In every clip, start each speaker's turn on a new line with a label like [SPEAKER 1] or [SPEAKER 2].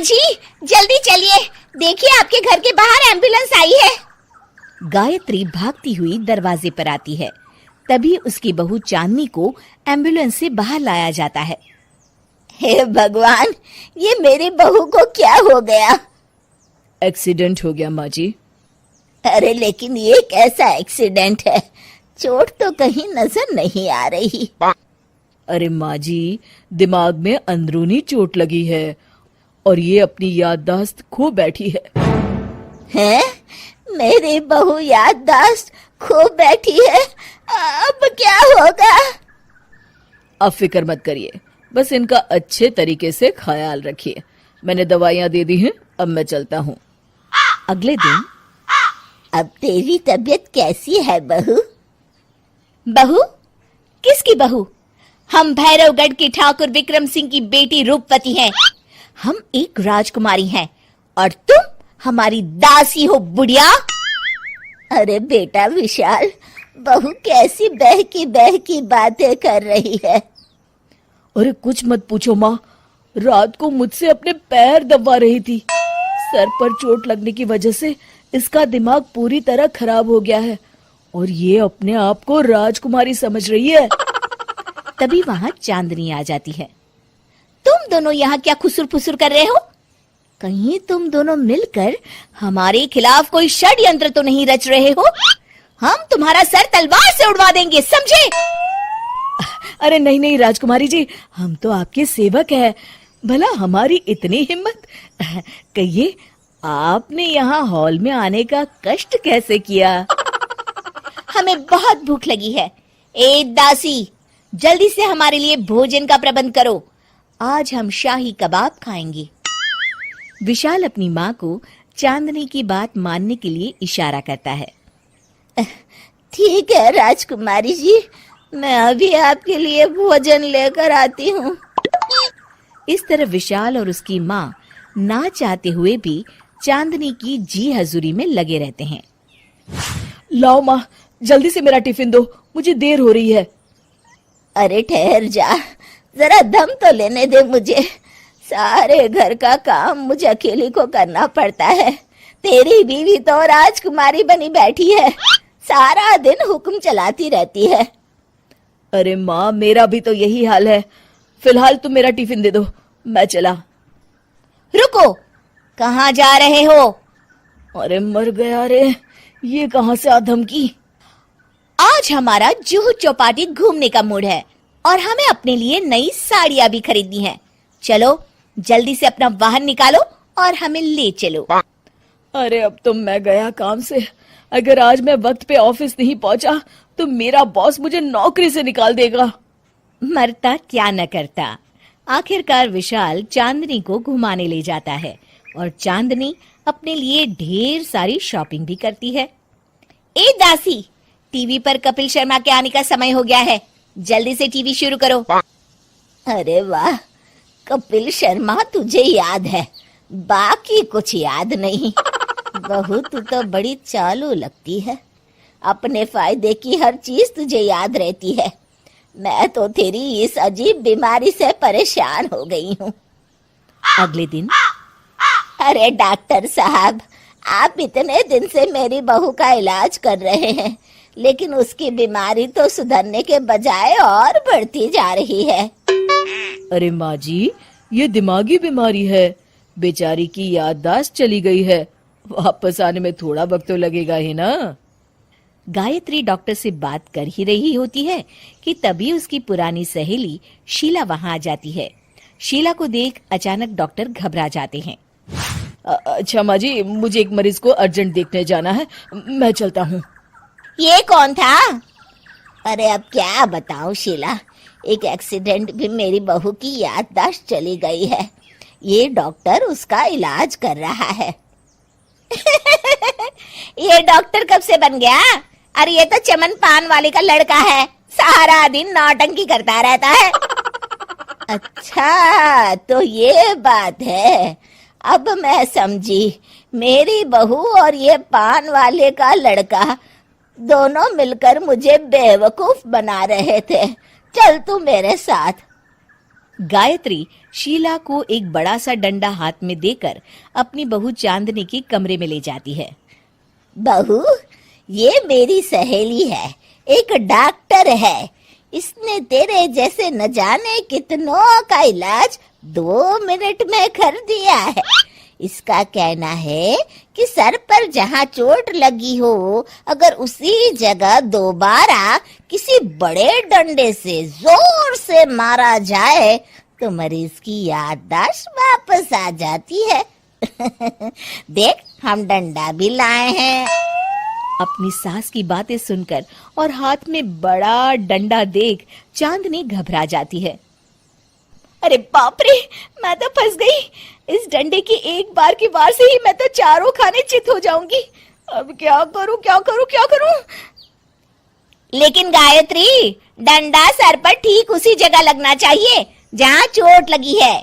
[SPEAKER 1] जी जल्दी चलिए, देखिए आपके घर के बाहर एम्बुलेंस आई है।
[SPEAKER 2] गायत्री भागती हुई दरवाजे पर आती है। तभी उसकी बहू चांदनी को एम्बुलेंस से बाहर लाया जाता है।
[SPEAKER 1] हे भगवान, ये मेरी बहू को क्या हो गया?
[SPEAKER 3] एक्सीडेंट हो गया माँ जी।
[SPEAKER 1] अरे लेकिन ये कैसा एक्सीडेंट है? चोट तो कहीं नजर नहीं आ रही।
[SPEAKER 3] अरे माँ जी, दिमाग में अंदरूनी चोट लगी है और ये अपनी याददाश्त खो बैठी है।
[SPEAKER 1] हैं? मेरी बहू याददाश्त खो बैठी है, अब क्या होगा?
[SPEAKER 3] आप फिक्र मत करिए, बस इनका अच्छे तरीके से ख्याल रखिए। मैंने दवाइयाँ दे दी हैं, अब मैं चलता हूँ।
[SPEAKER 2] अगले दिन
[SPEAKER 1] अब तेरी तबीयत कैसी है बहू?
[SPEAKER 2] बहू? किसकी बहू? हम भैरवगढ़ के ठाकुर विक्रम सिंह की बेटी रूपवती हैं। हम एक राजकुमारी हैं और तुम हमारी दासी हो बुढ़िया।
[SPEAKER 1] अरे बेटा विशाल, बहू कैसी बहकी बातें कर रही है।
[SPEAKER 3] अरे कुछ मत पूछो माँ, रात को मुझसे अपने पैर दबा रही थी। सर पर चोट लगने की वजह से इसका दिमाग पूरी तरह खराब हो गया है और ये अपने आप को राजकुमारी समझ रही है।
[SPEAKER 2] तभी वहां चांदनी आ जाती है। तुम दोनों यहाँ क्या खुसुर फुसुर कर रहे हो? कहीं तुम दोनों मिलकर हमारे खिलाफ कोई षड्यंत्र तो नहीं रच रहे हो? हम तुम्हारा सर तलवार से उड़वा देंगे, समझे?
[SPEAKER 3] अरे नहीं नहीं राजकुमारी जी, हम तो आपके सेवक हैं। भला हमारी इतनी हिम्मत? कहिए, आपने यहाँ हॉल में आने का कष्ट कैसे किया?
[SPEAKER 2] हमें बहुत भूख लगी है। ए दासी, जल्दी से हमारे लिए भोजन का प्रबंध करो। आज हम शाही कबाब खाएंगे। विशाल अपनी माँ को चांदनी की बात मानने के लिए इशारा करता है।
[SPEAKER 1] ठीक है राजकुमारी जी, मैं अभी आपके लिए भोजन लेकर आती हूँ।
[SPEAKER 2] इस तरह विशाल और उसकी माँ ना चाहते हुए भी चांदनी की जी हजूरी में लगे रहते हैं।
[SPEAKER 3] लाओ माँ, जल्दी से मेरा टिफिन दो, मुझे देर हो रही है।
[SPEAKER 1] अरे ठहर जा, जरा दम तो लेने दे मुझे। सारे घर का काम मुझे अकेली को करना पड़ता है। तेरी बीवी तो राजकुमारी बनी बैठी है, सारा दिन हुक्म चलाती रहती है।
[SPEAKER 3] अरे माँ, मेरा भी तो यही हाल है। फिलहाल तुम मेरा टिफिन दे दो, मैं चला।
[SPEAKER 2] रुको, कहाँ जा रहे हो?
[SPEAKER 3] अरे मर गया रे, ये कहाँ से आ धमकी?
[SPEAKER 2] आज हमारा जुहू चौपाटी घूमने का मूड है और हमें अपने लिए नई साड़ियाँ भी खरीदनी है। चलो जल्दी से अपना वाहन निकालो और हमें ले चलो।
[SPEAKER 3] अरे अब तो मैं गया काम से। अगर आज मैं वक्त पे ऑफिस नहीं पहुंचा तो मेरा बॉस मुझे नौकरी से निकाल देगा।
[SPEAKER 2] मरता क्या न करता। आखिरकार विशाल चांदनी को घुमाने ले जाता है और चांदनी अपने लिए ढेर सारी शॉपिंग भी करती है। ए दासी, टीवी पर कपिल शर्मा के आने का समय हो गया है, जल्दी से टीवी शुरू करो।
[SPEAKER 1] अरे वाह, कपिल शर्मा तुझे याद है, बाकी कुछ याद नहीं। बहू तू तो बड़ी चालू लगती है, अपने फायदे की हर चीज तुझे याद रहती है। मैं तो तेरी इस अजीब बीमारी से परेशान हो गई हूँ।
[SPEAKER 2] अगले दिन,
[SPEAKER 1] अरे डॉक्टर साहब, आप इतने दिन से मेरी बहू का इलाज कर रहे हैं, लेकिन उसकी बीमारी तो सुधरने के बजाय और बढ़ती जा रही है।
[SPEAKER 3] अरे माँ जी, ये दिमागी बीमारी है। बेचारी की याददाश्त चली गई है, वापस आने में थोड़ा वक्त तो लगेगा ही ना।
[SPEAKER 2] गायत्री डॉक्टर से बात कर ही रही होती है कि तभी उसकी पुरानी सहेली शीला वहां आ जाती है। शीला को देख अचानक डॉक्टर घबरा जाते हैं।
[SPEAKER 3] अच्छा माँ जी, मुझे एक मरीज को अर्जेंट देखने जाना है, मैं चलता हूँ।
[SPEAKER 1] ये कौन था? अरे अब क्या बताऊं शीला, एक एक्सीडेंट भी मेरी बहू की याददाश्त चली गई है। ये डॉक्टर उसका इलाज कर रहा है। ये डॉक्टर कब से बन गया? अरे ये तो चमन पान वाले का लड़का है, सारा दिन नौटंकी करता रहता है। अच्छा तो ये बात है, अब मैं समझी। मेरी बहू और ये पान वाले का लड़का दोनों मिलकर मुझे बेवकूफ बना रहे थे। चल तू मेरे साथ।
[SPEAKER 2] गायत्री शीला को एक बड़ा सा डंडा हाथ में देकर अपनी बहू चांदनी के कमरे में ले जाती है।
[SPEAKER 1] बहू, ये मेरी सहेली है, एक डॉक्टर है। इसने तेरे जैसे न जाने कितनों का इलाज 2 मिनट में कर दिया है। इसका कहना है कि सर पर जहाँ चोट लगी हो, अगर उसी जगह दोबारा किसी बड़े डंडे से जोर से मारा जाए तो मरीज की याददाश्त वापस आ जाती है। देख, हम डंडा भी लाए हैं।
[SPEAKER 2] अपनी सास की बातें सुनकर और हाथ में बड़ा डंडा देख चांदनी घबरा जाती है। अरे बाप रे, मैं तो फंस गई। इस डंडे की एक बार की वार से ही मैं तो चारों खाने चित हो जाऊंगी। अब क्या करूं, क्या करूं, क्या करूं?
[SPEAKER 1] लेकिन गायत्री, डंडा सर पर ठीक उसी जगह लगना चाहिए जहाँ चोट लगी है।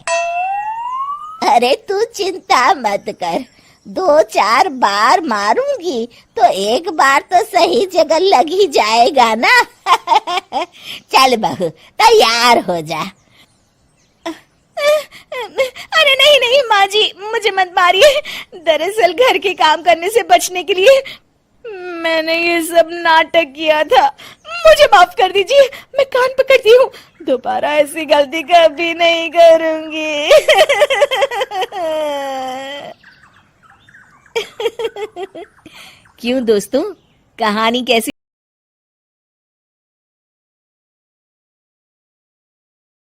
[SPEAKER 1] अरे तू चिंता मत कर, 2-4 बार मारूंगी तो एक बार तो सही जगह लग ही जाएगा ना। चल बहू, तैयार हो जा।
[SPEAKER 2] अरे नहीं नहीं माँ जी, मुझे मत मारिए। दरअसल घर के काम करने से बचने के लिए मैंने ये सब नाटक किया था। मुझे माफ कर दीजिए, मैं कान पकड़ती हूँ। दोबारा ऐसी गलती कभी नहीं करूंगी। क्यों दोस्तों, कहानी कैसी